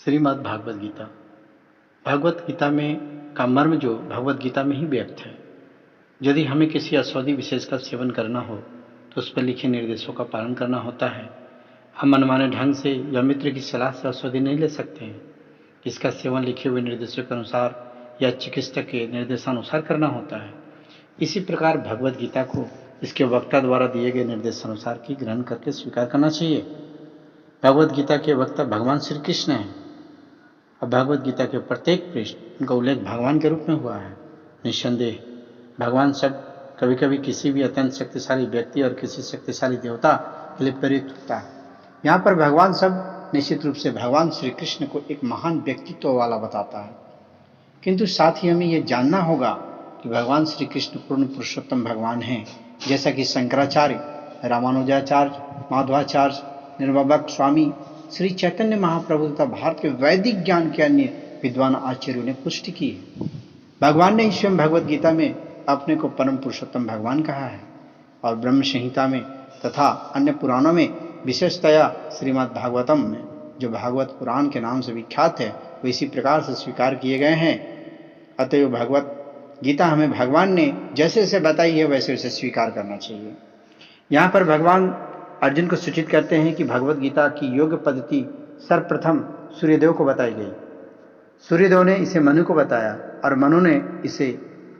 श्रीमद् भागवत गीता। भगवत गीता में का मर्म जो भगवत गीता में ही व्यक्त है। यदि हमें किसी औषधि विशेष का सेवन करना हो तो उस पर लिखे निर्देशों का पालन करना होता है। हम मनमाने ढंग से या मित्र की सलाह से औषधि नहीं ले सकते हैं। इसका सेवन लिखे हुए निर्देशों के अनुसार या चिकित्सक के निर्देशानुसार करना होता है। इसी प्रकार भगवत गीता को इसके वक्ता द्वारा दिए गए निर्देशानुसार की ग्रहण करके स्वीकार करना चाहिए। भगवत गीता के वक्ता भगवान श्री कृष्ण हैं और भगवत गीता के प्रत्येक पृष्ठ उनका उल्लेख भगवान के रूप में हुआ है। निस्संदेह भगवान शब्द कभी कभी किसी भी अत्यंत शक्तिशाली व्यक्ति और किसी शक्तिशाली देवता के लिए प्रयुक्त होता है। यहाँ पर भगवान शब्द निश्चित रूप से भगवान श्री कृष्ण को एक महान व्यक्तित्व वाला बताता है, किंतु साथ ही हमें यह जानना होगा कि भगवान श्री कृष्ण पूर्ण पुरुषोत्तम भगवान हैं, जैसा कि शंकराचार्य, रामानुजाचार्य, माधवाचार्य, निर्वाबक स्वामी, श्री चैतन्य महाप्रभु तथा भारत के वैदिक ज्ञान के अन्य विद्वान आचार्यों ने पुष्टि की है। भगवान ने स्वयं भगवत गीता में अपने को परम पुरुषोत्तम भगवान कहा है और ब्रह्म संहिता में तथा अन्य पुराणों में, विशेषतया श्रीमद् भागवतम में जो भागवत पुराण के नाम से विख्यात है, वो इसी प्रकार से स्वीकार किए गए हैं। अतएव भगवत गीता हमें भगवान ने जैसे जैसे बताई है वैसे वैसे स्वीकार करना चाहिए। यहाँ पर भगवान अर्जुन को सूचित करते हैं कि भगवत गीता की योग पद्धति सर्वप्रथम सूर्यदेव को बताई गई। सूर्यदेव ने इसे मनु को बताया और मनु ने इसे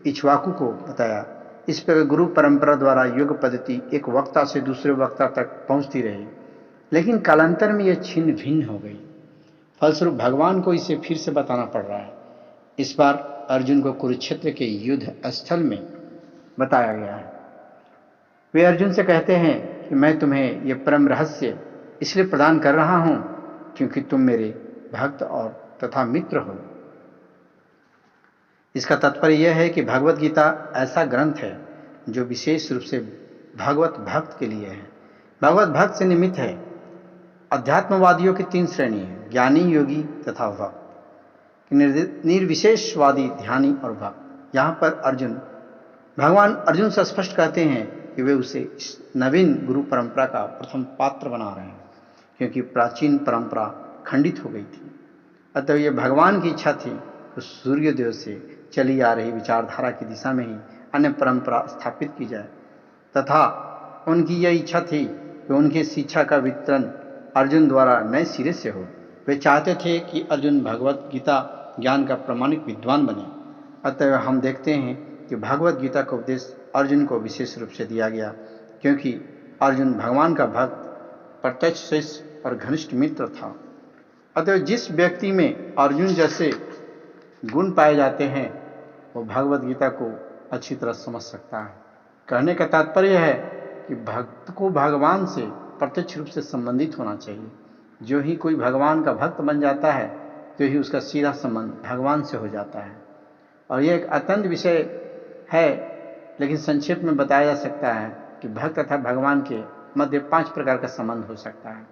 इक्ष्वाकु को बताया। इस प्रकार गुरु परंपरा द्वारा योग पद्धति एक वक्ता से दूसरे वक्ता तक पहुंचती रही, लेकिन कालांतर में यह छिन्न भिन्न हो गई। फलस्वरूप भगवान को इसे फिर से बताना पड़ रहा है। इस बार अर्जुन को कुरुक्षेत्र के युद्ध स्थल में बताया गया है। वे अर्जुन से कहते हैं कि मैं तुम्हें यह परम रहस्य इसलिए प्रदान कर रहा हूं क्योंकि तुम मेरे भक्त और तथा मित्र हो। इसका तात्पर्य यह है कि भगवत गीता ऐसा ग्रंथ है जो विशेष रूप से भगवत भक्त के लिए है। भगवत भक्त से निमित्त है। अध्यात्मवादियों की तीन श्रेणी है, ज्ञानी, योगी तथा भक्त। निर्विशेषवादी, ध्यानी और भक्त। यहाँ पर भगवान अर्जुन से स्पष्ट कहते हैं कि वे उसे इस नवीन गुरु परंपरा का प्रथम पात्र बना रहे हैं, क्योंकि प्राचीन परंपरा खंडित हो गई थी। अतः यह भगवान की इच्छा थी कि सूर्यदेव से चली आ रही विचारधारा की दिशा में ही अन्य परंपरा स्थापित की जाए, तथा उनकी यह इच्छा थी कि उनकी शिक्षा का वितरण अर्जुन द्वारा नए सिरे से हो। वे चाहते थे कि अर्जुन भगवत गीता ज्ञान का प्रमाणिक विद्वान बने। अतः हम देखते हैं कि भगवत गीता का उपदेश अर्जुन को विशेष रूप से दिया गया, क्योंकि अर्जुन भगवान का भक्त, प्रत्यक्ष शिष्य और घनिष्ठ मित्र था। अतः जिस व्यक्ति में अर्जुन जैसे गुण पाए जाते हैं वो भगवत गीता को अच्छी तरह समझ सकता है। कहने का तात्पर्य है कि भक्त को भगवान से प्रत्यक्ष रूप से संबंधित होना चाहिए। जो ही कोई भगवान का भक्त बन जाता है तो ही उसका सीधा संबंध भगवान से हो जाता है। और यह एक अत्यंत विषय है, लेकिन संक्षेप में बताया जा सकता है कि भक्त तथा भगवान के मध्य 5 प्रकार का संबंध हो सकता है।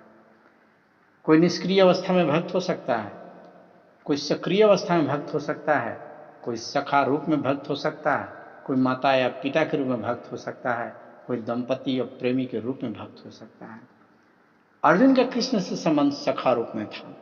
कोई निष्क्रिय अवस्था में भक्त हो सकता है, कोई सक्रिय अवस्था में भक्त हो सकता है, कोई सखा रूप में भक्त हो सकता है, कोई माता या पिता के रूप में भक्त हो सकता है, कोई दंपति और प्रेमी के रूप में भक्त हो सकता है। अर्जुन का कृष्ण से संबंध सखा रूप में था।